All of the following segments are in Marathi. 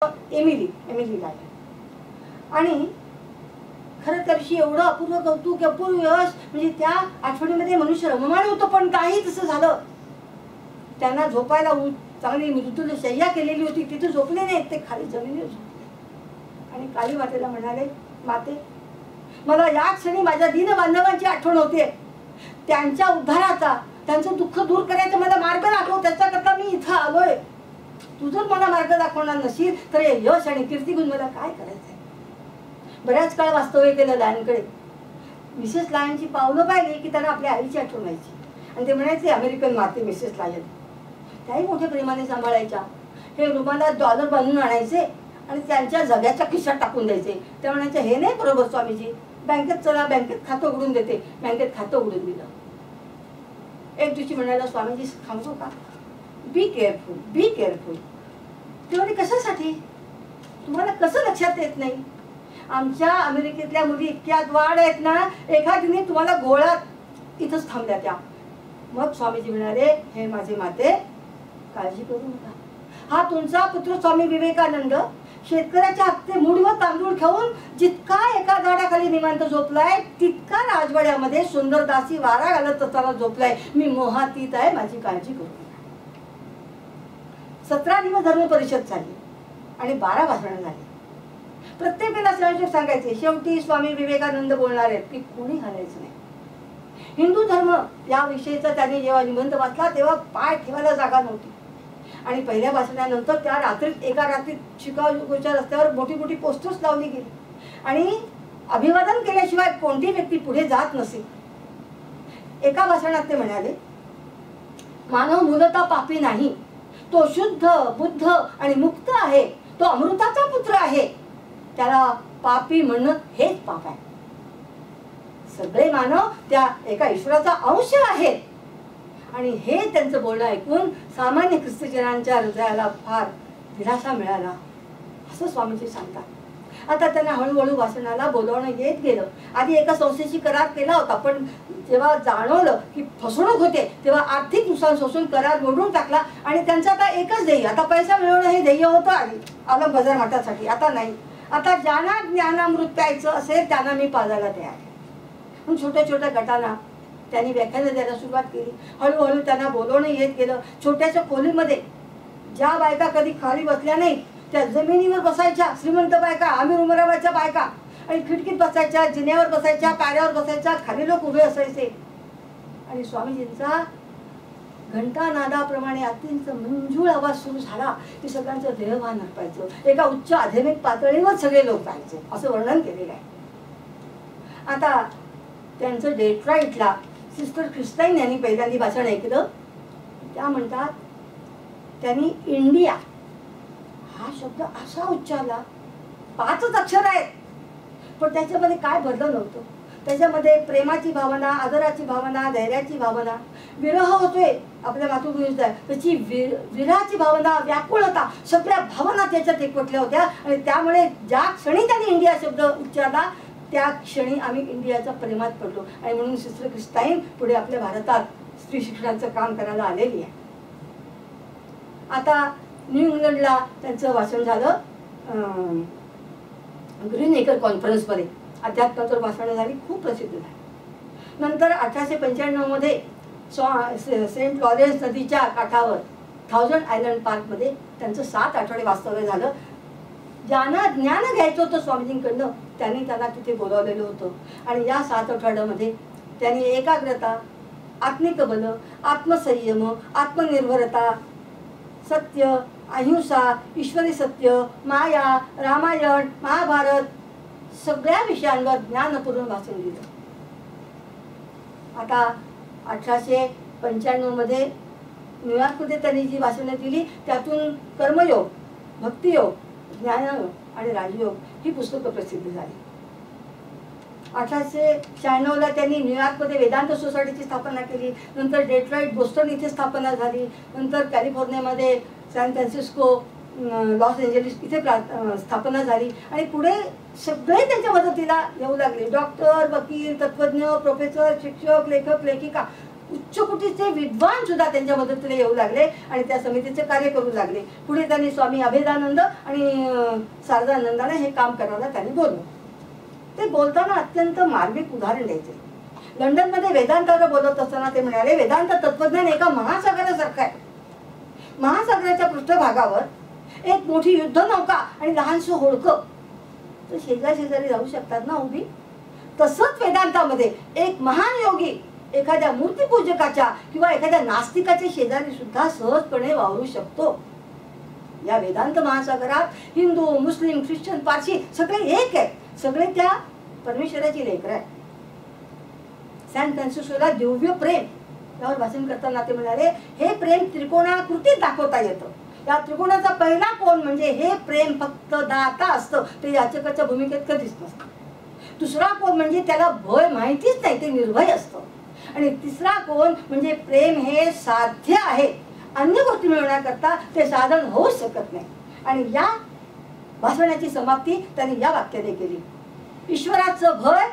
Emily lion. आणि खरं त्याविषयी एवढं अपूर्व कौतुक, अपूर्व यश, म्हणजे त्या आठवणीमध्ये मनुष्य रममाण होतो. पण काही तसं झालं, त्यांना झोपायला चांगली मृत्यूला शय्या केलेली होती, तिथे झोपले नाहीत, ते खाली जमिनीवर झोपले. आणि काली मातेला म्हणाले, माते मला या क्षणी माझ्या दीन बांधवांची आठवण होते, त्यांच्या उद्धाराचा, त्यांचं दुःख दूर करायचा मला मार्ग दाखव, त्याच्याकरता मी इथं आलोय. तू जर मला मार्ग दाखवणार नशील तर हे यश आणि कीर्ती घेऊन मला काय करायचंय. बऱ्याच काळ वास्तव्य केलं लायनकडे. मिसेस लायनची पावलं पाहिली की त्यांना आपल्या आईची आठवण व्हायची, आणि ते म्हणायचे अमेरिकन माते मिसेस लायन. त्याही मोठ्या प्रेमाने सांभाळायच्या. हे रुमाला डॉलर बांधून आणायचे आणि त्यांच्या जगाच्या खिशात टाकून द्यायचे. ते म्हणायचे हे नाही बरोबर स्वामीजी, बँकेत चला, बँकेत खातं उघडून देते. बँकेत खातं उघडून दिलं. एक दिवशी म्हणाला, स्वामीजी सांगतो का, बी केअरफुल, बी केअरफुल. ते म्हणे कशासाठी, तुम्हाला कसं लक्षात येत नाही, आमच्या अमेरिकेतल्या मुली इतक्या द्वाड आहेत ना, एखादीने तुम्हाला गोळात इथंच थांबल्या त्या. मग स्वामीजी म्हणाले, हे माझे माते काळजी करू नका. हा तुमचा पुत्र स्वामी विवेकानंद शेतकऱ्याच्या हप्ते मूठभर तांदूळ खाऊन जितका एका झाडाखाली निवांत झोपलाय, तितका राजवाड्यामध्ये सुंदरदासी वारा घालत असताना झोपलाय. मी मोहातीत आहे, माझी काळजी करू नका. 17 दिवस धर्म परिषद झाली आणि 12 भाषणं झाली. प्रत्येक वेळेला सांगायचे, शेवटी स्वामी विवेकानंद बोलणार आहेत की कोणी घालायचं नाही. हिंदू धर्म या विषयीचा त्यांनी जेव्हा निबंध वाचला तेव्हा पाय ठेवायला जागा नव्हती. आणि पहिल्या भाषणानंतर त्या रात्रीत, एका रात्रीत शिकागोच्या रस्त्यावर मोठी मोठी पोस्टर्स लावली गेली आणि अभिवादन केल्याशिवाय कोणती व्यक्ती पुढे जात नसे. एका भाषणात ते म्हणाले, मानव मूलतः पापी नाही, तो शुद्ध, बुद्ध आणि मुक्त आहे. तो अमृताचा पुत्र आहे. त्याला पापी म्हणणं हेच पाप आहे. सगळे मानव त्या एका ईश्वराचा अंश आहेत. आणि हे त्यांचं बोलणं ऐकून सामान्य ख्रिस्तीजनांच्या हृदयाला फार दिलासा मिळाला, असं स्वामीजी सांगतात. आता त्यांना हळूहळू भाषणाला बोलवणं येत गेलं. आधी एका संस्थेशी करार केला होता, पण जेव्हा जाणवलं की फसवणूक होते तेव्हा आर्थिक नुकसान सोसून करार मोडून टाकला. आणि त्यांचं आता एकच ध्येय, आता पैसा मिळवणं हे ध्येय होतं आधी आलम बाजार मठासाठी. आता नाही, आता ज्यांना ज्ञानामृत प्यायचं असेल त्यांना मी पाजायला तयार आहे. म्हणून छोट्या छोट्या गटांना त्यांनी व्याख्यानं द्यायला सुरुवात केली. हळूहळू त्यांना बोलवणं येत गेलं. छोट्याशा खोलीमध्ये ज्या बायका कधी खाली बसल्या नाहीत त्या जमिनीवर बसायच्या, श्रीमंत बायका, आमिर उमराबाच्या बायका, आणि खिडकीत बसायच्या, जिन्यावर बसायच्या, पायऱ्यावर बसायच्या, खाली लोक उभे असायचे. आणि स्वामीजींचा घंटानादाप्रमाणे अत्यंत मंजूळ आवाज सुरू झाला की सगळ्यांचं देहभान हरपायचं. एका उच्च आध्यात्मिक पातळीवर सगळे लोक जायचे, असं वर्णन केलेलं आहे. आता त्यांचं डेट्रॉइटला सिस्टर क्रिस्टाईन यांनी पहिल्यांदा भाषण ऐकलं. त्या म्हणतात, त्यांनी इंडिया हा शब्द असा उच्चारला, 5च अक्षर आहेत, पण त्याच्यामध्ये काय भरलं नव्हतं. त्याच्यामध्ये प्रेमाची भावना, आदराची भावना, धैर्याची भावना, विरह होतोय आपल्या मातृभूमीचा, त्याची विरहाची भावना, व्याकुळता, सगळ्या भावना त्याच्यात एकवटल्या होत्या. आणि त्यामुळे ज्या क्षणी त्यांनी इंडिया शब्द उच्चारला त्या क्षणी आम्ही इंडियाच्या प्रेमात पडलो. आणि म्हणून सिस्टर क्रिस्टाईन पुढे आपल्या भारतात स्त्री शिक्षणाचं काम करायला आलेली आहे. आता न्यू इंग्लंडला त्यांचं भाषण झालं, ग्रीन एकर कॉन्फरन्समध्ये अध्यात्मावर भाषणं झाली, खूप प्रसिद्ध झाली. नंतर 1895 मध्ये सेंट लॉरेन्स नदीच्या काठावर 1000 आयलंड पार्कमध्ये त्यांचं 7 आठवडे वास्तव्य झालं. ज्यांना ज्ञान घ्यायचं होतं स्वामीजींकडनं त्यांनी त्यांना तिथे बोलावलेलं होतं. आणि या 7 आठवड्यामध्ये त्यांनी एकाग्रता, आत्मिक बल, आत्मसंयम, आत्मनिर्भरता, सत्य, अहिंसा, ईश्वरी सत्य, माया, रामायण, महाभारत सगळ्या विषयांवर ज्ञानपूर्ण भाषण दिलं. आता 1895 मध्ये न्यूयॉर्कमध्ये त्यांनी जी भाषणं दिली त्यातून कर्मयोग, भक्तियोग, ज्ञानयोग आणि राजयोग ही पुस्तकं प्रसिद्ध झाली. 1896 ला त्यांनी न्यूयॉर्कमध्ये वेदांत सोसायटीची स्थापना केली. नंतर डेट्रॉइट, बोस्टन इथे स्थापना झाली. नंतर कॅलिफोर्नियामध्ये सॅन फ्रान्सिस्को, लॉस एंजलिस इथे स्थापना झाली. आणि पुढे सगळे त्यांच्या मदतीला येऊ लागले. डॉक्टर, वकील, तत्वज्ञ, प्रोफेसर, शिक्षक, लेखक, लेखिका उच्च कोटीचे विद्वान सुद्धा त्यांच्या मदतीला येऊ लागले आणि त्या समितीचे कार्य करू लागले. पुढे त्यांनी स्वामी अभेदानंद आणि शारदानंदाने हे काम करायला त्यांनी बोलवलं. ते बोलताना अत्यंत मार्मिक उदाहरण द्यायचे. लंडनमध्ये वेदांतावर बोलत असताना ते म्हणाले, वेदांत तत्वज्ञान एका महासागरासारखं आहे. महासागराच्या पृष्ठभागावर एक मोठी युद्ध नौका आणि लहानसं होडकं तर शेजारी जाऊ शकतात ना उभी. तसंच वेदांतामध्ये एक महान योगी एखाद्या मूर्तीपूजकाच्या किंवा एखाद्या नास्तिकाच्या शेजारी सुद्धा सहजपणे वावरू शकतो. या वेदांत महासागरात हिंदू, मुस्लिम, ख्रिश्चन, पारसी सगळे एक आहे. सगळे त्या परमेश्वराची लेकरं आहे. सॅन फ्रान्सिस्कोला दिव्य प्रेम यावर भाषण करताना ते म्हणाले, हे प्रेम त्रिकोणाकृतीत दाखवता येतं. या त्रिकोणाचा पहिला कोण म्हणजे हे प्रेम फक्त दाता असतं, ते याचकाच्या भूमिकेत कधीच नसतं. दुसरा कोण म्हणजे त्याला भय माहितीच नाही, ते निर्भय असतं. आणि तिसरा कोण म्हणजे प्रेम हे साध्य आहे, अन्य गोष्टी मिळवण्याकरता ते साधन होऊ शकत नाही. आणि या भाषणाची समाप्ती त्यांनी या वाक्याने केली, ईश्वराचं भय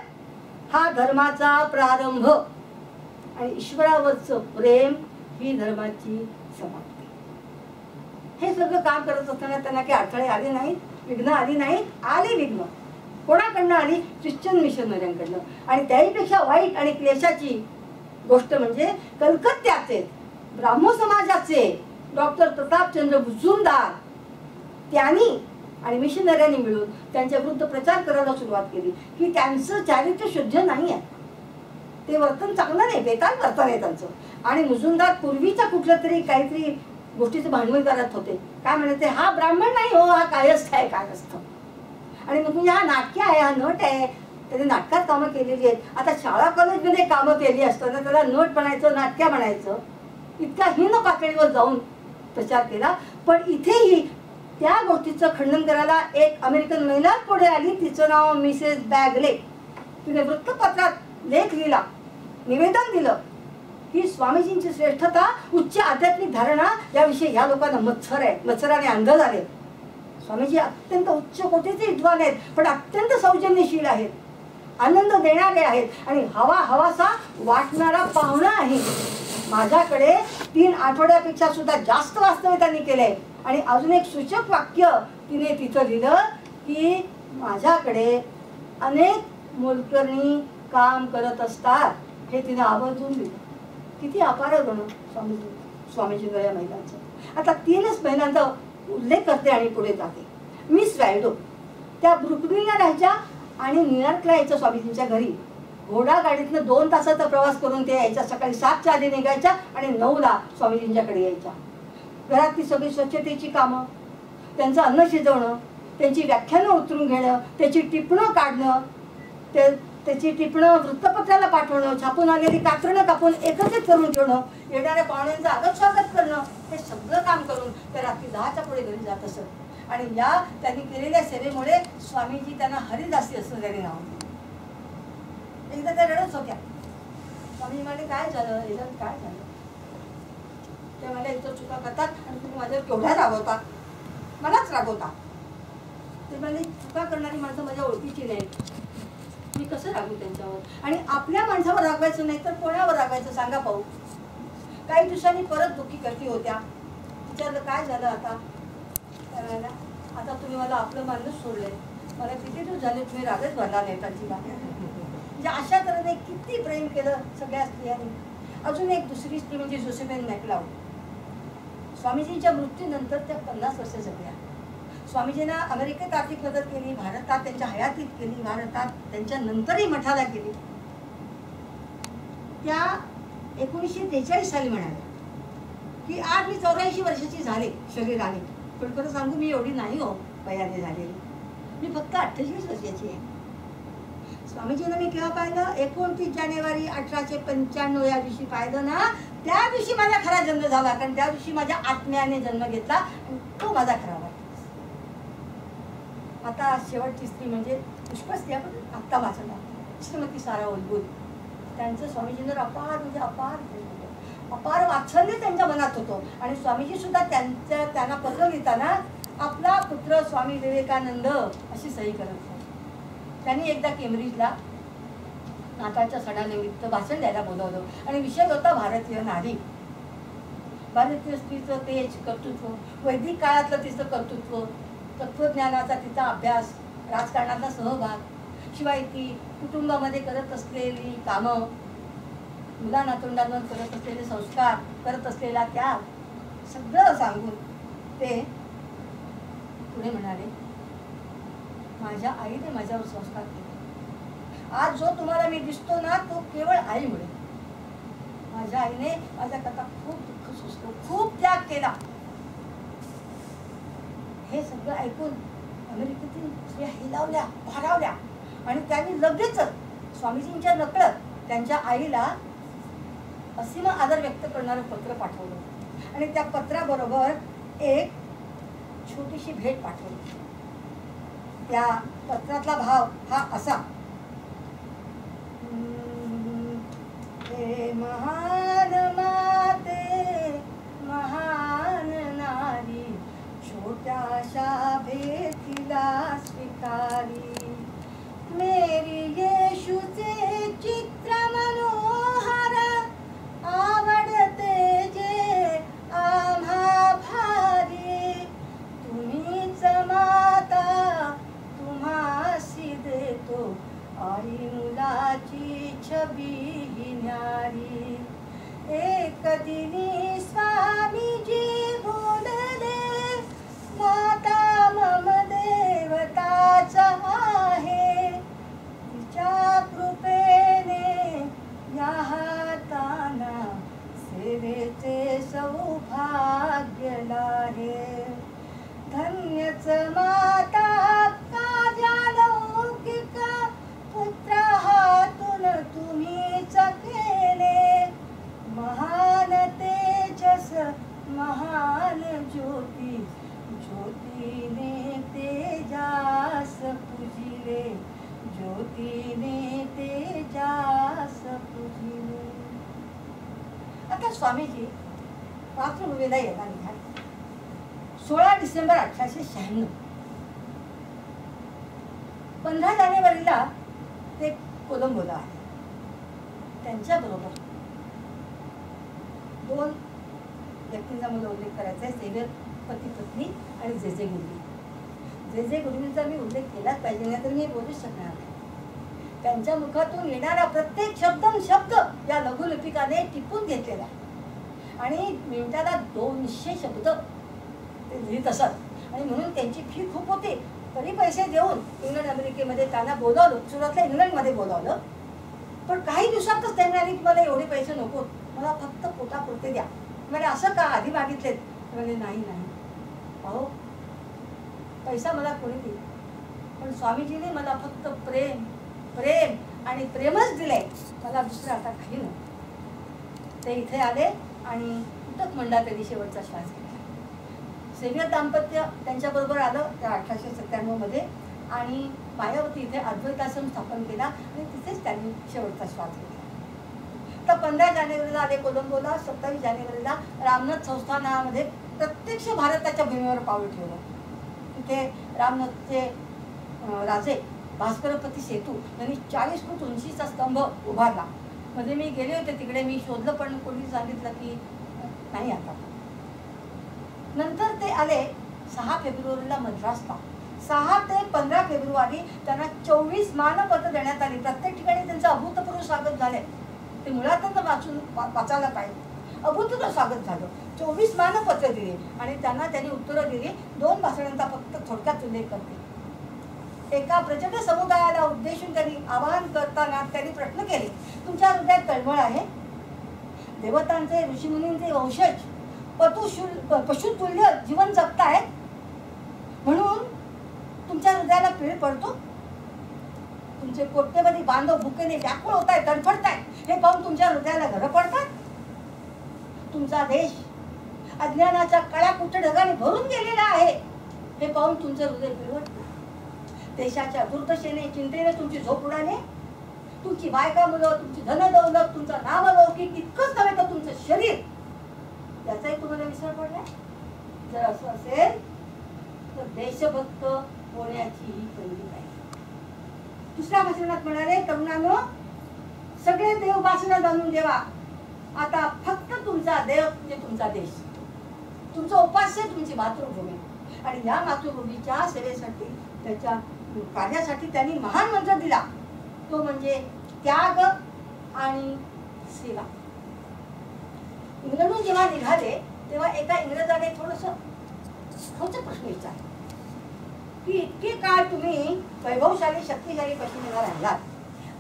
हा धर्माचा प्रारंभ आणि ईश्वरावरचं प्रेम ही धर्माची समाप्ती. हे सगळं काम करत असताना त्यांना काही अडथळे आले नाहीत, विघ्न आली नाहीत. आली विघ्न कोणाकडनं आली? ख्रिश्चन मिशनऱ्यांकडनं. आणि त्याहीपेक्षा वाईट आणि क्लेशाची गोष्ट म्हणजे कलकत्त्याचे ब्राह्मो समाजाचे डॉक्टर प्रतापचंद्र मुजुमदार त्यांनी आणि मिशनऱ्यांनी मिळून त्यांच्या विरुद्ध प्रचार करायला सुरुवात केली की त्यांचं चारित्र्य शुद्ध नाही आहे, ते वर्तन चांगलं नाही, बेताल वर्तन आहे त्यांचं. आणि मुजुमदार पूर्वीचा कुठलं तरी काहीतरी गोष्टीचं भांडवल करत होते. काय म्हणायचे, हा ब्राह्मण नाही हो, हा कायस्थ आहे, कायस्थ. आणि मग म्हणजे हा नाटकी आहे, हा नट आहे, त्याने नाटकात कामं केलेली आहेत. आता शाळा कॉलेजमध्ये कामं केली असताना त्याला नट बनायचं, नाटक्या बनायचं, इतक्या हीन पातळीवर जाऊन प्रचार केला. पण इथेही त्या गोष्टीचं खंडन करायला एक अमेरिकन महिला पुढे आली, तिचं नाव मिसेस बॅगले. तिने वृत्तपत्रात लेख लिहिला, निवेदन दिलं की स्वामीजींची श्रेष्ठता, उच्च आध्यात्मिक धारणा याविषयी ह्या लोकांना मत्सर आहे, मत्सराने अंध झाले. स्वामीजी अत्यंत उच्च कोटीचे विद्वान आहेत, पण अत्यंत सौजन्यशील आहेत, आनंद देणारे आहेत आणि हवासा वाटणारा पाहुणा आहे. माझ्याकडे 3 आठवड्यापेक्षा सुद्धा जास्त वास्तव्य त्यांनी केलंय. आणि अजून एक सूचक वाक्य तिने तिथं लिहिलं की माझ्याकडे अनेक मोलकरणी काम करत असतात, हे तिने आवर्जून लिहिलं. किती अपार गुण स्वामीजींवर या महिलांचं. आता 3च महिलांचा उल्लेख करते आणि पुढे जाते. मिस वॅल्डो त्या ब्रुकलिनला राहायच्या आणि न्यूयॉर्कला यायच्या स्वामीजींच्या घरी. घोडा गाडीतनं 2 तासाचा प्रवास करून ते यायच्या. सकाळी 7च्या आधी निघायच्या आणि 9ला स्वामीजींच्याकडे यायच्या. घरातली सगळी स्वच्छतेची कामं, त्यांचं अन्न शिजवणं, त्यांची व्याख्यानं उतरून घेणं, त्याची टिपणं काढणं, त्याची टिपणं वृत्तपत्राला पाठवणं, छापून आलेली कात्रणं कापून एकत्रित करून ठेवणं, येणाऱ्या पाहुण्यांचं आगत स्वागत करणं, हे सगळं काम करून ते रात्री 10च्या पुढे घरी जात असत. आणि या त्यांनी केलेल्या सेवेमुळे स्वामीजी त्यांना हरिदासी असं त्यांनी नाव दिलं. एकदा त्या रडत होत्या. स्वामी म्हणाले, काय झालं, याच्यात काय झालं? ते मला इतर चुका करतात आणि तुम्ही माझ्यावर केवढ्या रागवता, मलाच रागवता. ते म्हणाले, चुका करणारी माणसं माझ्या ओळखीची नाहीत, मी कसं रागू त्यांच्यावर? आणि आपल्या माणसावर रागवायचं नाही तर कोणावर रागवायचं सांगा पाहू. काही दिवसांनी परत दुःखी करती होत्या. विचारलं, काय झालं आता? त्यावेळेला, आता तुम्ही मला आपलं मानणंच सोडलंय, मला किती दिवस झाले तुम्ही रागच भरला नाही त्यांची. म्हणजे अशा तऱ्हेने किती प्रेम केलं सगळ्या स्त्रियांनी. अजून एक दुसरी स्त्री म्हणजे जोसेफिन मॅकलाउड. स्वामीजींच्या मृत्यूनंतर त्या 50 वर्ष जगल्या. स्वामीजींना अमेरिकेत आर्थिक मदत केली, भारतात त्यांच्या हयातीत केली, भारतात त्यांच्या नंतरही मठाला केली. त्या 1943 साली म्हणाल्या की आज मी 84 वर्षाची झाले शरीराने, पण खरं सांगू मी एवढी नाही हो वयाने झालेली, मी फक्त 28 वर्षाची आहे. स्वामीजींना मी केव्हा पाहिलं? 29 जानेवारी 1895 या दिवशी पाहिलं ना. त्या दिवशी माझा खरा जन्म झाला, कारण त्या दिवशी माझ्या आत्म्याने जन्म घेतला आणि तो माझा खरा वाटला. आता शेवटची स्त्री म्हणजे पुष्पस्त्री, आपण आत्ता वाचला, श्रीमती सारा उलगुल. त्यांचं स्वामीजींवर अपार म्हणजे अपार वात्सल्य त्यांच्या मनात होतं. आणि स्वामीजी सुद्धा त्यांना पत्र लिहिताना आपला पुत्र स्वामी विवेकानंद अशी सही करत होते. त्यांनी एकदा केम्ब्रिजला नाताळच्या सणानिमित्त भाषण द्यायला बोलवलं आणि विषय होता भारतीय नारी, भारतीय स्त्रीचं तेज, कर्तृत्व, वैदिक काळातलं तिचं कर्तृत्व, तत्वज्ञानाचा तिचा अभ्यास, राजकारणाचा सहभाग, शिवाय ती कुटुंबामध्ये करत असलेली कामं, मुला नातवंडांवर करत असलेले संस्कार, करत असलेला त्याग, सगळं सांगून ते पुढे म्हणाले, माझ्या आईने माझ्यावर संस्कार केले. आज जो तुम्हाला मी दिसतो ना तो केवळ आईमुळे. माझ्या आईने माझ्याकरता खूप दुःख सोसलं, खूप त्याग केला. हे सगळं ऐकून अमेरिकेतील स्त्रिया हिलावल्या, भारावल्या आणि त्यांनी लगेचच स्वामीजींच्या नकळत त्यांच्या आईला असीम आदर व्यक्त करणारं पत्र पाठवलं आणि त्या पत्राबरोबर एक छोटीशी भेट पाठवली. त्या पत्रातला भाव हा असा, हे महान माते, महान नारी, छोट्याशा भेटीला स्वीकारी, मेरी येशूचे चित्र मनोहर, आवडते जे आम्हा भारी, तुम्हीच माता, तुम्हासी देतो आई मुलाची छबी न्यारी. एक दिनी स्वामीजी बोलले, माता मम देवताच आहे, तिच्या कृपेने या हाताना सेवेचे सौभाग्य लाहे. धन्यच माता काजा लौकिक, पुत्र हातून तुम्हीच केले, महान तेजस महान ज्योती, ज्योतीने तेजास पूजिले, ज्योतीने तेजास पूजिले. आता स्वामीजी मातृभूमीला येणार निघाले. 16 डिसेंबर 1896. 15 जानेवारीला ते कोलंबोला आले. त्यांच्याबरोबर 2 व्यक्तींचा मला उल्लेख करायचा आहे, सेव्हियर पती पत्नी आणि जे जे गुरुजी. जे जे गुरुजींचा मी उल्लेख केलाच पाहिजे, नाही तर मी बोलूच शकणार नाही. त्यांच्या मुखातून येणारा प्रत्येक शब्द या लघुलिपिकाने टिपून घेतलेला आहे आणि मिनिटाला 200 शब्द ते लिहित असत आणि म्हणून त्यांची फी खूप होती. तरी पैसे देऊन इंग्लंड अमेरिकेमध्ये त्यांना बोलावलं. सुरुवातीला इंग्लंडमध्ये बोलावलं, पण काही दिवसातच त्यांनी आली की मला एवढे पैसे नको, मला फक्त पोटापुरते द्या. म्हणजे असं का आधी मागितलेत? म्हणजे नाही नाही अहो, पैसा मला कोणी दिला, पण स्वामीजीने मला फक्त प्रेम प्रेम आणि प्रेमच दिलंय, मला दुसरं आता काही नाही. ते इथे आले आणि उटक मंडा त्यांनी शेवटचा श्वास घेतला. सेव्हियर दाम्पत्य त्यांच्याबरोबर आलं त्या 1897 मध्ये आणि मायावती इथे अद्वैताश्रम स्थापन केला आणि तिथेच त्यांनी शेवटचा श्वास घेतला. तर 15 जानेवारीला आले कोलंबोला. 27 जानेवारीला रामनाथ संस्थानामध्ये प्रत्यक्ष भारताच्या भूमीवर पाऊल ठेवलं. तिथे रामनाथचे राजे भास्करपती सेतू यांनी 40 फूट उंचीचा स्तंभ उभारला. मध्ये मी गेले होते तिकडे, मी शोधलं पण कोणी सांगितलं की नाही आता. नंतर ते आले 6 फेब्रुवारीला मद्रासला. 6 ते 15 फेब्रुवारी त्यांना 24 मानपत्र देण्यात आली. प्रत्येक ठिकाणी त्यांचं अभूतपूर्व स्वागत झाले. ते मुळातच वाचायला पाहिजे. अभूतपूर्व स्वागत झालं. 24 मानपत्र दिली आणि त्यांनी उत्तरं दिली. 2 भाषणांचा फक्त थोडक्यात उल्लेख करते. एका प्रचंड समुदायाला उद्देशून त्यांनी आवाहन करताना त्यांनी प्रश्न केले, तुमच्या हृदयात तळमळ आहे? देवतांचे ऋषीमुनींचे वंशज पशुतुल्य जीवन जगतायत म्हणून तुमच्या हृदयाला पीळ पडतो? तुमचे कोट्यवधी बांधव भुकेने व्याकुळ होताय, तडफडताय, हे पाहून तुमच्या हृदयाला घर पडतात? तुमचा देश अज्ञानाच्या काळ्या कुट्ट ढगाने भरून गेलेला आहे, हे पाहून तुमचं हृदय पिळवटतं? देशाच्या दुर्दशेने चिंतेने तुमची झोप उडाली? तुमची बायका मुलं, तुमची धनदौलत, तुमचा नावलौकिक, इतकंच नव्हे तर तुमचं शरीर, याचाही तुम्हाला विसर पडलाय? जर असं असेल तर देशभक्त होण्याची ही पहिली पाहिजे. दुसऱ्या भाषणात म्हणाले, तरुणांनो, सगळे देव उपासना जाणून ठेवा. आता फक्त तुमचा देव म्हणजे तुमचा देश, तुमचं उपास्य तुमची मातृभूमी. आणि या मातृभूमीच्या सेवेसाठी, त्याच्या कार्यासाठी त्यांनी महान मंत्र दिला, तो म्हणजे त्याग आणि सेवा. इंग्लंडहून जेव्हा निघाले तेव्हा एका इंग्रजाने थोडंसं प्रश्न विचारला की इतके काळ तुम्ही वैभवशाली शक्तिशाली पश्चिमेला राहिलात,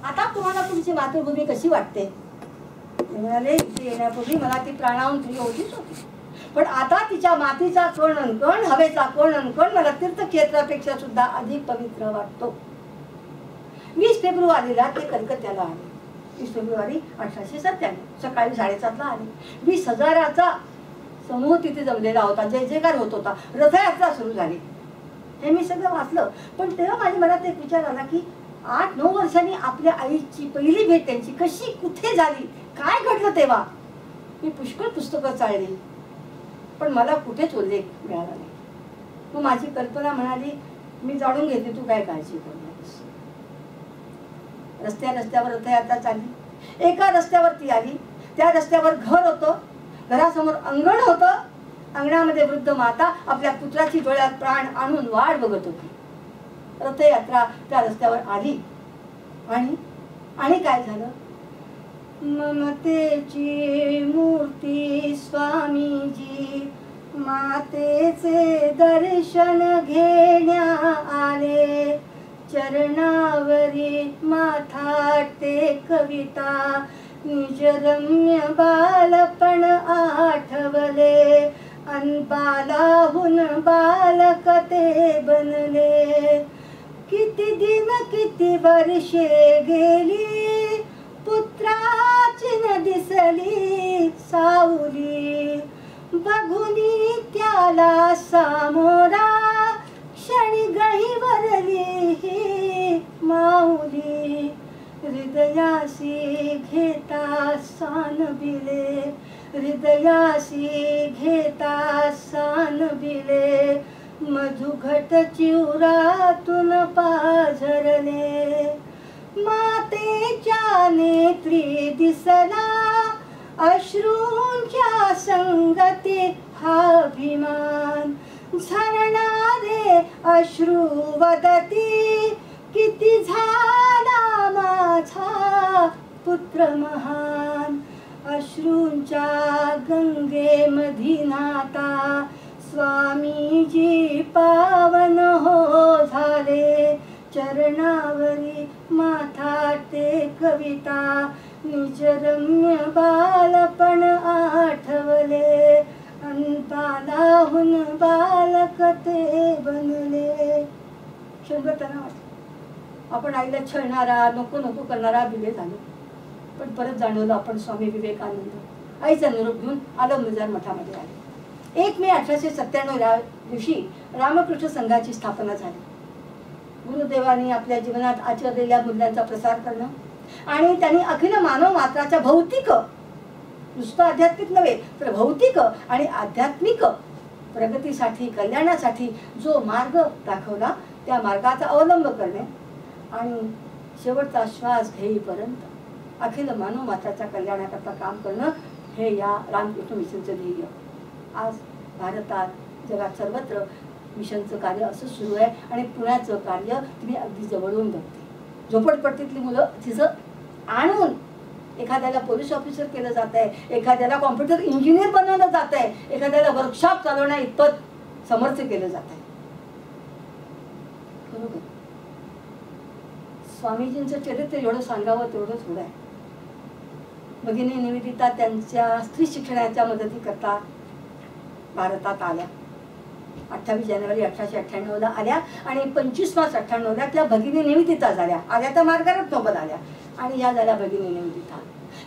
आता तुम्हाला तुमची मातृभूमी कशी वाटते? ते म्हणाले, इथे येण्यापूर्वी मला ती प्राणाहून प्रिय होतीच होती, पण आता तिच्या मातीचा कण अनकण, हवेचा कण अनकण मला तीर्थक्षेत्रापेक्षा सुद्धा अधिक पवित्र वाटतो. 20 फेब्रुवारीला ते कलकत्त्याला आले. 20 फेब्रुवारी 1897 सकाळी 7:30ला आले. 20,000चा समूह तिथे जमलेला होता, जय जयकार होत होता, रथयात्रा सुरू झाली. हे मी सगळं वाचलं. पण तेव्हा माझ्या मनात एक विचार आला की 8-9 वर्षांनी आपल्या आईची पहिली भेट त्यांची कशी, कुठे झाली, काय घडलं तेव्हा. मी पुष्कळ पुस्तकं चाळली, पण मला कुठेच उल्लेख मिळाला नाही. मग माझी कल्पना म्हणाली, मी जाणून घेते, तू काय काळजी करू नकोस. रस्त्यावर रथयात्रा चालली. एका रस्त्यावर ती आली. त्या रस्त्यावर घर होतं, घरासमोर अंगण होतं. अंगणामध्ये वृद्ध माता आपल्या पुत्राची डोळ्यात प्राण आणून वाट बघत होती. रथयात्रा त्या रस्त्यावर आली आणि काय झालं? ममतेची मूर्ती स्वामीजी मातेचे दर्शन घेण्या आले. चरणावरी माथा टेकविता निजरम्य बालपण आठवले. अनबालाहून बालक ते बनले. किती दिन किती वर्षे गेली, पुत्राची न दिसली सावली. बघुनी त्याला सामोरा, क्षणी गहिवरली ही माऊली. हृदयासी घेता सानबिले, हृदयासी घेता सानबिले. मधुघट चिवरातून पाझरले. मातेच्या नेत्री दिसला, अश्रूंच्या संगती हा अभिमान. झरणारे अश्रू वदती, किती झाला माझा पुत्र महान. अश्रूंच्या गंगेमधी नाता, स्वामीजी पावन हो झाले. चरणावरी माथा टेकविता, निजरम्य बालपण आठवले. अंतालाहून बालक ते बनले. क्षणभर त्यांना वाटलं आपण आईला छळणारा, नको नको करणारा बिले झालो. पण परत जाणवलं आपण स्वामी विवेकानंद आईचा निरोप घेऊन आलमबजार मठामध्ये आले. 1 मे 1897 या दिवशी रामकृष्ण संघाची स्थापना झाली. गुरुदेवांनी आपल्या जीवनात आचरलेल्या मूल्यांचा प्रसार करणं आणि त्यांनी अखिल मानव मात्राच्या भौतिक, नुसतं आध्यात्मिक नव्हे तर भौतिक आणि आध्यात्मिक प्रगतीसाठी, कल्याणासाठी जो मार्ग दाखवला, त्या मार्गाचा अवलंब करणे आणि शेवटचा श्वास घेईपर्यंत अखिल मानव मात्राच्या कल्याणाकरता काम करणं, हे या रामकृष्ण मिशनचं ध्येय. आज भारतात, जगात सर्वत्र मिशनचं कार्य असं सुरू आहे. आणि पुण्याचं कार्य तुम्ही अगदी जवळून बघते. झोपडपट्टीतली मुलं तिचं आणून एखाद्याला पोलीस ऑफिसर केलं जात आहे, एखाद्याला कॉम्प्युटर इंजिनियर बनवलं जात आहे, एखाद्याला वर्कशॉप चालवण्या इतपत समर्थ केलं जात आहे. बरोबर, स्वामीजींचं चरित्र एवढं सांगावं तेवढं थोडं आहे. भगिनी निवेदिता त्यांच्या स्त्री शिक्षणाच्या मदतीकरता भारतात आल्या. 28 जानेवारी 1898 आल्या आणि 25 मार्च 98 त्या भगिनी निवेदिता झाल्या. आल्या तर मार्गारेट नोबल आल्या आणि या झाल्या भगिनी निवेदिता.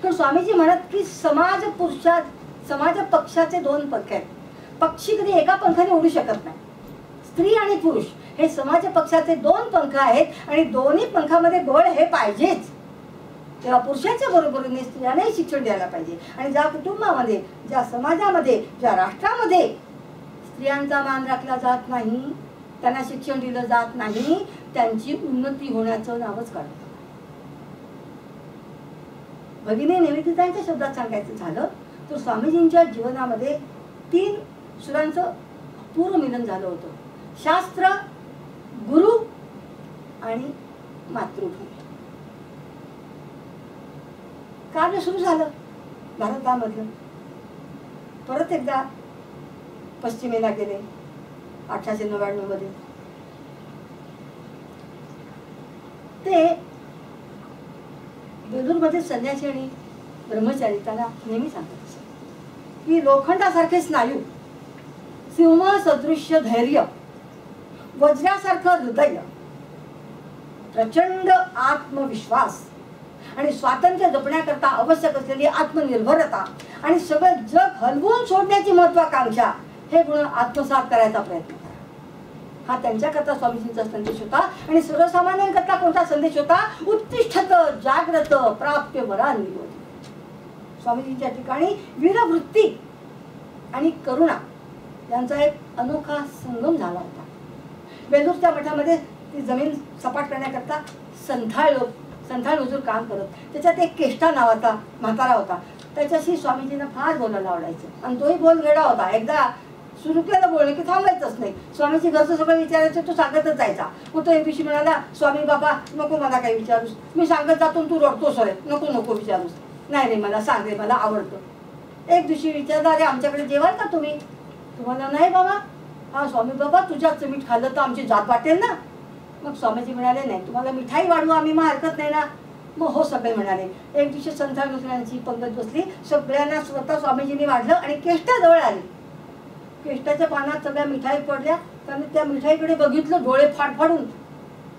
कारण स्वामीजी म्हणत की समाज पक्षाचे 2 पंख आहेत. पक्षी कधी एका पंखाने उडू शकत नाही. स्त्री आणि पुरुष हे समाज पक्षाचे 2 पंख आहेत आणि दोन्ही पंखामध्ये बळ हे पाहिजेच. तेव्हा पुरुषाच्या बरोबरीने स्त्रियांनाही शिक्षण द्यायला पाहिजे. आणि ज्या कुटुंबामध्ये, ज्या समाजामध्ये, ज्या राष्ट्रामध्ये स्त्रियांचा मान राखला जात नाही, त्यांना शिक्षण दिलं जात नाही, त्यांची उन्नती होण्याचं नावच काढतं. भगिनी निवेदितांच्या शब्दात सांगायचं झालं तर स्वामीजींच्या जीवनामध्ये 3 सुरांचं पूर्ण मिलन झालं होतं. शास्त्र, गुरु आणि मातृभूमी. कार्य सुरू झालं भारतामधलं. परत एकदा पश्चिमेला गेले 1899 मध्ये. ते बेलूरमध्ये संन्यासी आणि ब्रह्मचारी त्यांना नेहमी सांगत की लोखंडासारखे स्नायू, सिंह सदृश्य धैर्य, वज्रासारखं हृदय, प्रचंड आत्मविश्वास आणि स्वातंत्र्य जपण्याकरता आवश्यक असलेली आत्मनिर्भरता आणि सगळं जग हलवून सोडण्याची महत्वाकांक्षा, हे गुण आत्मसात करायचा प्रयत्न करा. हा त्यांच्याकरता स्वामीजींचा संदेश होता. आणि सर्वसामान्यांकरता कोणता संदेश होता? उत्तिष्ठत जाग्रत प्राप्य वरांनी. स्वामीजींच्या ठिकाणी वीरवृत्ती आणि करुणा यांचा एक अनोखा संगम झाला होता. बेलूरच्या मठामध्ये ती जमीन सपाट करण्याकरता संथाळ मजूर काम करत. त्याच्यात एक केष्टा नावाचा म्हातारा होता. त्याच्याशी स्वामीजींना फार बोलायला आवडायचं आणि तोही बोलगेडा होता. एकदा सुरू केलं बोलणे की थांबायचंच नाही. स्वामीजी घरचं सगळं विचारायचं, तो सांगतच जायचा. मग तो एक दिवशी म्हणाला, स्वामी बाबा नको मला काही विचारूस, मी सांगत जातो तू रडतोस रे, नको नको विचारूस. नाही रे मला सांग रे, मला आवडतं. एक दिवशी विचारला, अरे आमच्याकडे जेवाल का तुम्ही? तुम्हाला नाही बाबा. हा स्वामी बाबा तुझ्याच मीठ खाल्लं तर आमची जात वाटेल ना. मग स्वामीजी म्हणाले, नाही तुम्हाला मिठाई वाढवू आम्ही, मग हरकत नाही ना. मग हो सगळे म्हणाले. एक दिवशी संथाळ दुसऱ्यांची पंगत बसली. सगळ्यांना स्वतः स्वामीजींनी वाढलं आणि केष्टाजवळ आली. केष्टाच्या पानात सगळ्या मिठाई पडल्या. त्याने त्या मिठाईकडे बघितलं डोळे फाडफाडून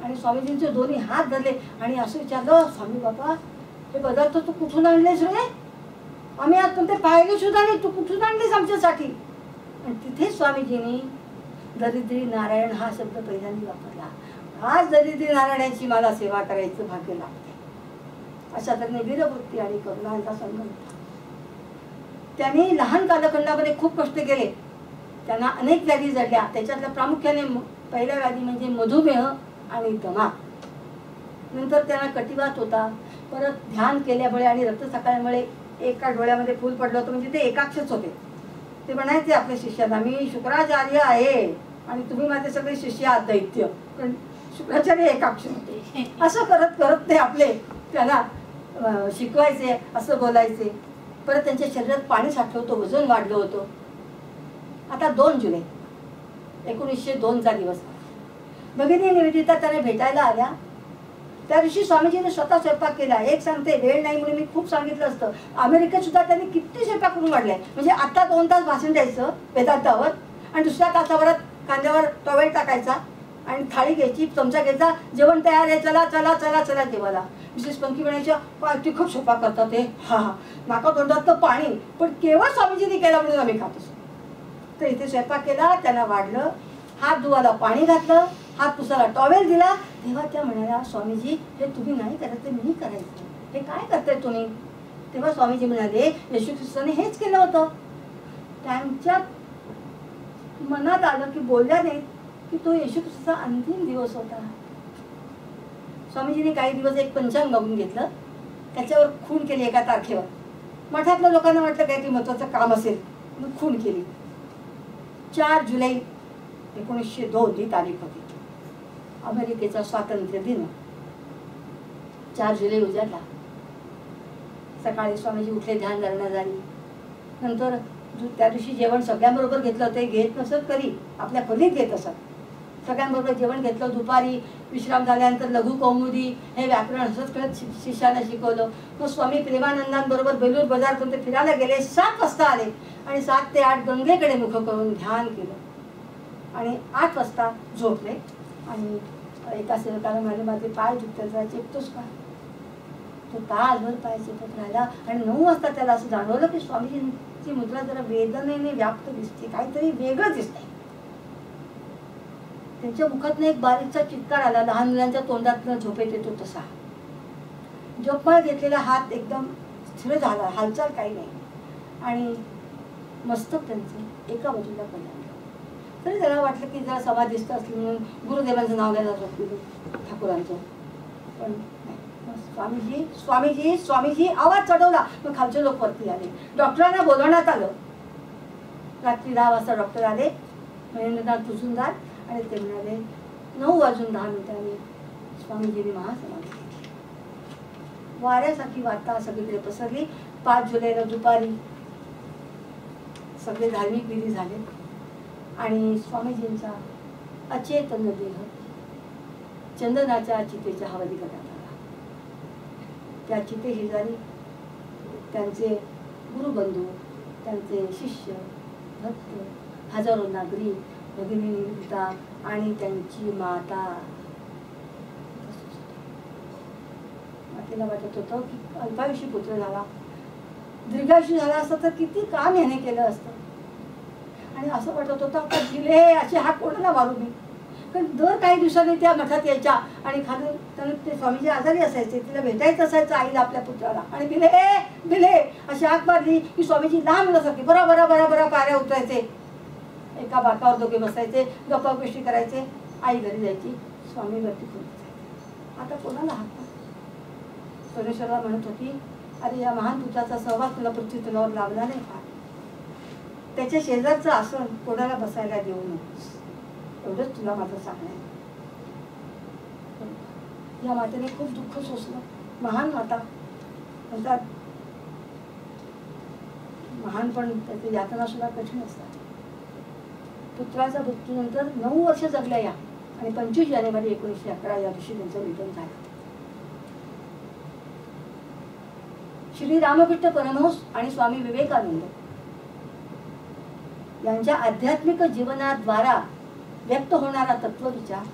आणि स्वामीजींचे दोन्ही हात धरले आणि असं विचारलं, स्वामी बाबा हे पदार्थ तू कुठून आणलेस रे? आम्ही आज पण ते पाहिले सुद्धा नाही, तू कुठून आणलेस आमच्यासाठी? आणि तिथे स्वामीजींनी दरिद्री नारायण हा शब्द पहिल्यांदा वापरला. आज दरिद्री नारायणाची मला सेवा करायचं भाग्य लागते. अशा तऱ्हेने वीरवृत्ती आणि करुणा यांचा संगम होता. त्यांनी लहान कालखंडामध्ये खूप कष्ट केले. त्यांना अनेक व्याधी जडल्या. त्याच्यातल्या प्रामुख्याने पहिल्या व्याधी म्हणजे मधुमेह आणि दमा. नंतर त्यांना कटिवात होता. परत ध्यान केल्यामुळे आणि रक्तसाकळ्यामुळे एका डोळ्यामध्ये फूल पडलं होतं. म्हणजे ते एकाक्षच होते. ते म्हणायचे आपल्या शिष्याला, मी शुक्राचार्य आहे आणि तुम्ही माझे सगळे शिष्य आहात दैत्य. पण शुक्राचार्य एकाक्ष होते. असं करत करत ते आपले त्यांना शिकवायचे, असं बोलायचे. परत त्यांच्या शरीरात पाणी साठलं होतं, वजन वाढलं होतं. आता 2 जुलै 1902 दिवस. भगिनी निवेदिता त्याने भेटायला आल्या. त्या दिवशी स्वामीजीने स्वतः स्वयंपाक केला. एक सांगते, वेळ नाही म्हणून मी खूप सांगितलं असतं. अमेरिकेत सुद्धा त्यांनी किती स्वयंपाक करून वाढलाय. म्हणजे आता 2 तास भाषण द्यायचं वेदांतावर आणि दुसऱ्या तासाभरात खांद्यावर टॉवेल टाकायचा आणि थाळी घ्यायची, चमचा घ्यायचा, जेवण तयार आहे, चला चला चला चला जेवायला. मिसेस पंकी म्हणायच्या, काय तिखट स्वयंपाक करतात ते, हा हा नाका तोंडात तर पाणी. पण केवळ स्वामीजींनी केला म्हणून आम्ही खात असतो. तर इथे स्वयंपाक केला, त्यांना वाढलं, हात धुवायला पाणी घातलं, हात पुसायला टॉवेल दिला. तेव्हा त्या म्हणाल्या, स्वामीजी हे तुम्ही नाही करत, ते मी करायचं, हे काय करताय तुम्ही? तेव्हा स्वामीजी म्हणाले, येशू ख्रिस्ताने हेच केलं होतं. त्यांच्या मनात आलं की बोलल्या नाहीत की तो येशू ख्रिस्ताचा अंतिम दिवस होता. स्वामीजीने काही दिवस एक पंचांग बघून घेतलं, त्याच्यावर खूण केली एका तारखेवर. मठातल्या लोकांना वाटलं काही महत्वाचं काम असेल, मग खूण केली. 4 जुलै 1902 ही तारीख होती, अमेरिकेचा स्वातंत्र्य दिन. 4 जुलै उजाडला. सकाळी स्वामीजी उठले, ध्यान धारणा झाली. नंतर त्या दिवशी जेवण सगळ्यांबरोबर घेतलं. ते घेत नसत कधी, आपल्या खोलीत घेत असत. सगळ्यांबरोबर जेवण घेतलं. दुपारी विश्राम झाल्यानंतर लघु कौमुदी हे व्याकरण हसत खेळत शिष्याला शिकवलं. मग स्वामी प्रेमानंदांबरोबर बेलूर बाजारपर्यंत ते फिरायला गेले. 7 वाजता आले आणि 7 ते 8 गंगेकडे मुख करून ध्यान केलं आणि 8 वाजता झोपले. आणि एका सेवकाला म्हणाले, माझे पाय दुखतात, चेपतोस का? तो तासभर पाय चेपत राहिला आणि 9 वाजता त्याला असं जाणवलं की स्वामीजींची मुद्रा जरा वेदनेने व्याप्त दिसते, काहीतरी वेगळं दिसतंय. त्यांच्या मुखातनं एक बारीकचा चित्कार आला, लहान मुलांच्या तोंडातनं झोपेत येतो तसा. जोपमाळ घेतलेला हात एकदम स्थिर झाला, हालचाल काही नाही. आणि मस्तक त्यांचं एका बाजूला पडलं. तरी त्याला वाटलं की जरा समाधिस्थ असले म्हणून गुरुदेवांचं नाव घ्यायला झोपलेलं ठाकूरांचं. पण नाही, स्वामीजी स्वामीजी स्वामीजी आवाज चढवला. मग खालचे लोक वरती आले. डॉक्टरांना बोलवण्यात आलं. रात्री 10 वाजता डॉक्टर आले, महेंद्रनाथ मुजुमदार, आणि ते म्हणाले 9:10 स्वामीजींनी महासमाधी घेतली. वाऱ्यासारखी वार्ता सगळीकडे पसरली. 5 जुलैला दुपारी सगळे धार्मिक विधी झाले आणि स्वामीजींचा अचेतन देह चंदनाच्या चितेच्या हवाली करण्यात आला. त्या चिते शेजारी त्यांचे गुरुबंधू, त्यांचे शिष्य, भक्त, हजारो नागरिक, भगिनी निवेदिता आणि त्यांची माता. मातेला वाटत होतं की अल्पायुषी पुत्र झाला, दीर्घायुषी झाला असता तर किती काम याने केलं असतं. आणि असं वाटत होतं का दिले असे हात कोणाला मारू मी. कारण दर काही दिवसांनी त्या मठात यायच्या आणि खाली त्यानं ते स्वामीजी आजारी असायचे, तिला भेटायचं असायचं आईला आपल्या पुत्राला. आणि बिले बिले अशी हाक मारली की स्वामीजी लहान मुलासारखी बरा बरा बरा बरा पाऱ्या उतरायचे. एका बाकावर दोघे बसायचे, गप्पा गोष्टी करायचे. आई घरी जायची, स्वामी वरती जायचे. आता कोणाला हाक. परमेश्वराला म्हणत होती, अरे या महान पुत्राचा सहवास तुला पृथ्वी तलावर लाभला नाही का. त्याच्या शेजारचं आसन कोणाला बसायला देऊ नकोस, एवढंच तुला माझं सांगणं आहे. या मातेने खूप दुःख सोसलं. महान माता म्हणतात, महानपण त्याची यातना सुद्धा कठीण असतात. पुत्राच्या मृत्यूनंतर 9 वर्ष जगल्या या आणि 25 जानेवारी 1911 या दिवशी त्यांचं निधन झालं. श्री रामकृष्ण परमहंस आणि स्वामी विवेकानंद यांच्या आध्यात्मिक जीवनाद्वारा व्यक्त होणारा तत्वविचार,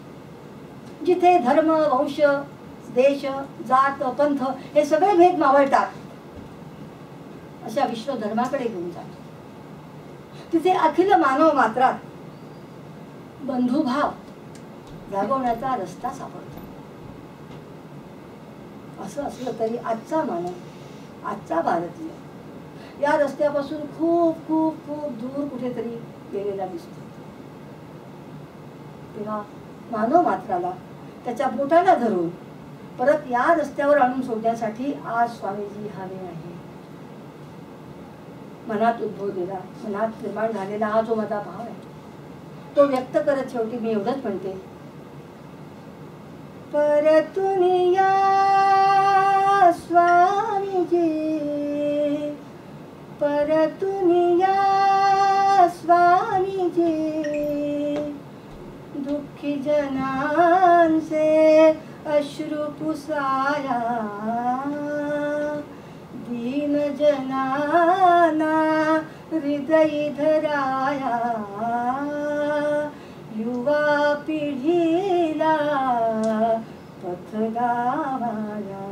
जिथे धर्म, वंश, देश, जात, पंथ हे सगळे भेद मावळतात, अशा विश्वधर्माकडे घेऊन जातो. तिथे अखिल मानव मात्रात बंधुभाव जागवण्याचा रस्ता सापडतो. असं असलं तरी आजचा मानव, आजचा भारतीय या रस्त्यापासून खूप खूप खूप दूर कुठेतरी गेलेला दिसतो. तेव्हा मानव मात्राला त्याच्या बोटाला धरून परत या रस्त्यावर आणून सोडण्यासाठी आज स्वामीजी हवे आहे. मनात उद्भवलेला, मनात निर्माण झालेला हा जो माझा भाव आहे तो व्यक्त करत शेवटी मी एवढंच म्हणते, परतून या स्वामीजी, परतून या स्वामीजी, दुःखी जनांचे अश्रू पुसाया, दीन जनाना हृदय धराया, युवा पिढीला पथ लावाया,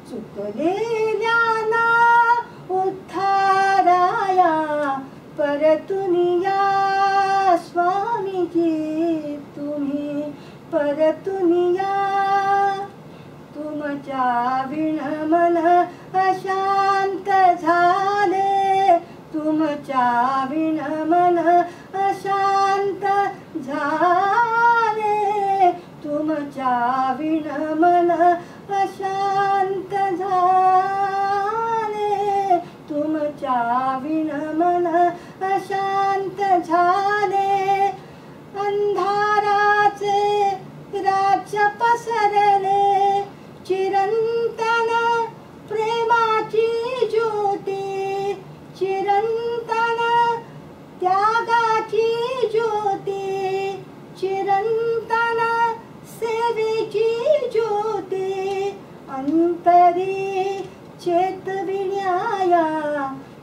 चुकलेल्याना उद्धाराया, परतून या स्वामीजी तुम्ही, परतून या. तुमच्या विण मन अशांत झाले, तुमच्या विण मन अशांत झाले, तुमच्या विण मन अशांत झाले, तुमच्या विण मन अशांत झाले. अंधाराचे राज्य पसरले, चिरंतन प्रेमाची ज्योती, चिरंतन त्यागाची ज्योती, चिरंतन सेवेची ज्योती, अंतरी चेतविण्याया,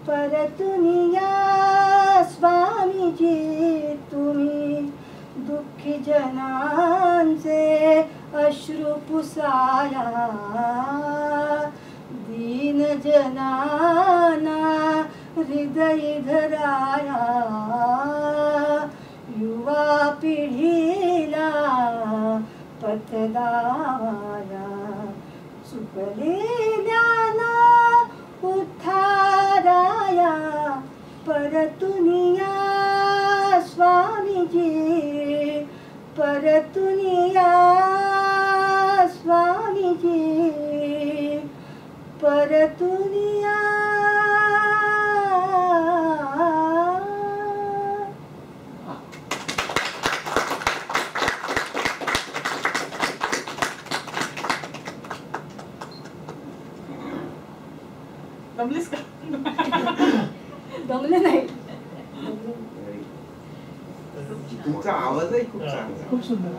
परतून या स्वामीजी तुम्ही, दुःखी जनांचे अश्रू पुसाया, दीन जनाना हृदय धराया, युवा पिढीला पथ लावाया, चुकलेल्याना उद्धाराया, परतून या स्वामीजी, परतून या स्वामीजी. परतून या दमलीस का? दमले नाही. तुमचा आवाजही खूप चांगला. खूप सुंदर.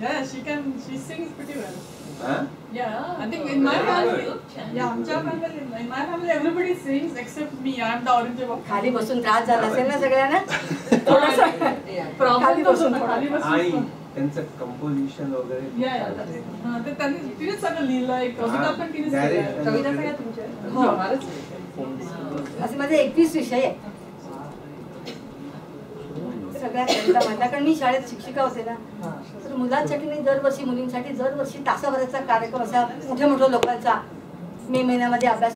Yeah, she sings pretty well. Huh? Yeah, I think in my family, आमच्या family, in my family everybody sings except me. I'm the orange box. खाली बसून त्रास झाला असेल ना सगळ्यांना. थोडंसं खाली बसून आणि त्यांचं कंपोजिशन वगैरे. ते त्यांनी तिनेच सगळं लिहिलंय. कविता पण तिनेच लिहिलंय. कविता सगळ्या तुमच्या. हो. असे माझे 21 विषय आहेत. सगळ्यात कविता माझ्या, कारण मी शाळेत शिक्षिका होते ना, तर मुलांसाठी मी दरवर्षी मुलींसाठी दरवर्षी तासाभराचा कार्यक्रम असा मोठ्या मोठ्या लोकांचा मे महिन्यामध्ये अभ्यास